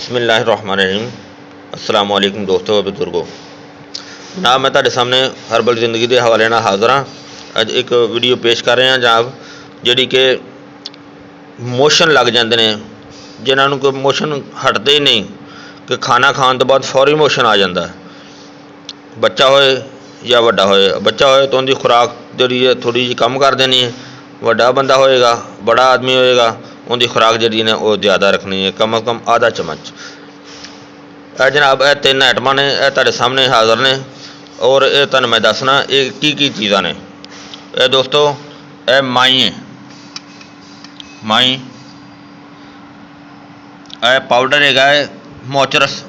बिस्मिल्लाहिर्रहमानिर्रहीम। अस्सलाम वालेकुम दोस्तों और बुजुर्गों। जनाब मैं तुहाडे सामने हर्बल जिंदगी के हवाले नाल हाज़र हाँ। अज एक वीडियो पेश कर रहे हैं जनाब जिहड़ी कि मोशन लग जाते हैं, जिन्होंने कोई मोशन हटते ही नहीं कि खाना खाने तो बाद फौरी मोशन आ जाता है। बच्चा होए या वड्डा होए, बच्चा होए तो उनकी खुराक जी है थोड़ी जी कम कर देनी है, वड्डा बंदा होएगा, बड़ा आदमी होएगा, उनकी खुराक जी ने वो ज़्यादा रखनी है, कम अज़ कम आधा चम्मच। जनाब यह तीन आइटमां ने तुहाडे सामने हाज़र ने और यह तुहानूं मैं दसना ये की चीज़ां ने। यह दोस्तों यह माई है, माई यह पाउडर है मोचरस,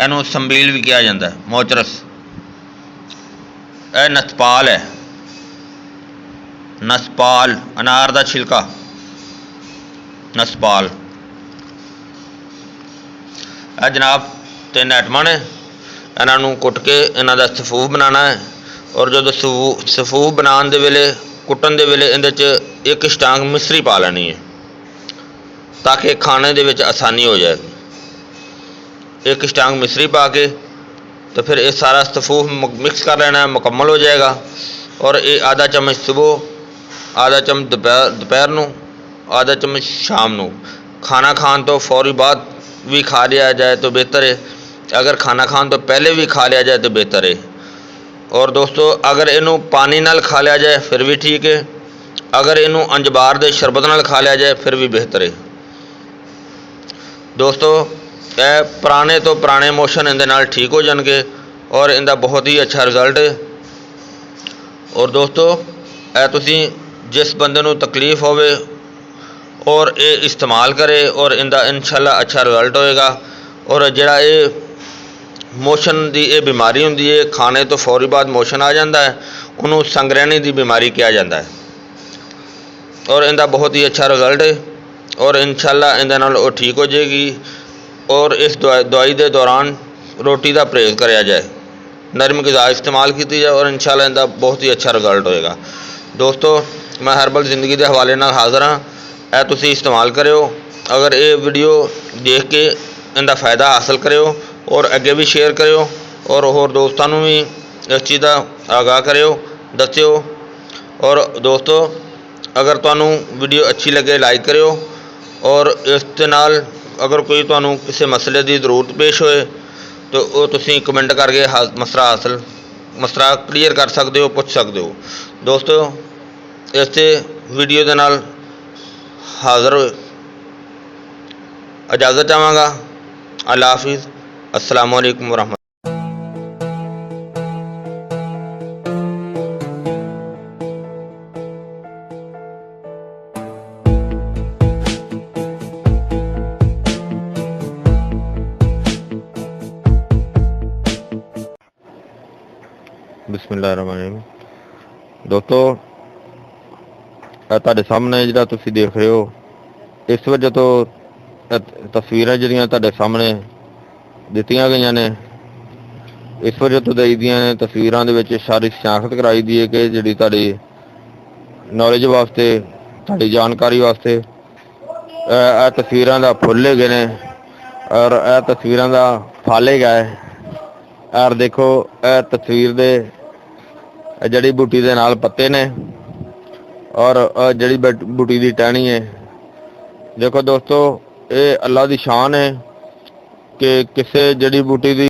इनू संबील भी कहा जाता है, मोचरस। यह नसपाल है, नसपाल अनार का छिलका, नसपाल। यह जनाब तीन आइटमां ने, इन्हों कुट के इन्हों का सफूफ बनाना है और जो सफूफ बनाने के वेले कुटन के वेले इहदे एक स्टांग मिश्री पा लेनी है ताकि खाने दे विच आसानी हो जाए। एक स्टांग मिश्री पा के तो फिर ये सारा सफूफ मिक्स कर लेना है, मुकम्मल हो जाएगा। और ये आधा चम्मच सुबह, आधा चम्मच दोपहर को, आधा चम्मच शाम को। खाना खाने तो फौरी बाद भी खा लिया जाए तो बेहतर है, अगर खाना खाने तो पहले भी खा लिया जाए तो बेहतर है। और दोस्तों अगर इनू पानी नाल खा लिया जाए फिर भी ठीक है, अगर इनू अंजबार के शरबत नाल खा लिया जाए फिर भी बेहतर है। दोस्तों यह पुराने तो पुराने मोशन इहदे नाल ठीक हो जाएंगे और इनका बहुत ही अच्छा रिजल्ट है। और दोस्तों यह तुसीं जिस बंदे नूं तकलीफ होवे और ये इस्तेमाल करे और इनका इंशाअल्लाह अच्छा रिजल्ट होएगा। और जिहड़ा ये मोशन की ये बीमारी होंदी है, खाने तो फौरी बाद मोशन आ जाता है, उन्होंने संगरैनी की बीमारी कहा जाता है। और इनका बहुत ही अच्छा रिजल्ट है और इंशाअल्लाह इहदे नाल वो ठीक हो जाएगी। और इस दवाई के दौरान रोटी का परहेज़ कराया जाए, नरम ग़िज़ा इस्तेमाल की जाए और इंशाअल्लाह इनका बहुत ही अच्छा रिजल्ट होएगा। दोस्तों मैं हर्बल जिंदगी के हवाले नाल हाज़र हाँ, यह तुसीं इस्तेमाल करो। अगर ये वीडियो देख के इनका फ़ायदा हासिल करो और अगे भी शेयर करो और होर दोस्तों भी इस चीज़ का आगाह करो, दस्यो। और दोस्तों अगर तुहानूं वीडियो अच्छी लगे लाइक करो और इस दे नाल अगर कोई तुहानूं किसी मसले की जरूरत पेश होए तो वो तुसीं कमेंट करके मसला क्लीयर कर सकते हो, पूछ सकते हो। दोस्तों इस वीडियो के नाल हाज़र इजाज़त चाहांगा। अल्लाह हाफिज़। अस्सलाम वालेकुम वरहमतुल्लाह। बिस्मिल्लाहिर्रहमानिर्रहीम। दोस्तों तुहाडे सामने जिहड़ा तुसीं देख रहे हो इस वजह तो तस्वीरां जिहड़ियां तुहाडे सामने दित्तियां गईयां ने, इस वजह तो दई दियां ने तस्वीरां दे विच सारी शनाख्त कराई दी है कि जिहड़ी तुहाडी नॉलेज वास्ते, तुहाडी जानकारी वास्ते यह तस्वीरां दा फुल गए ने और यह तस्वीरां दा फल है। और देखो यह तस्वीर दे जड़ी बूटी दे नाल पत्ते ने और जड़ी बूटी की टहनी है। देखो दोस्तों ये अल्लाह की शान है कि किसी जड़ी बूटी की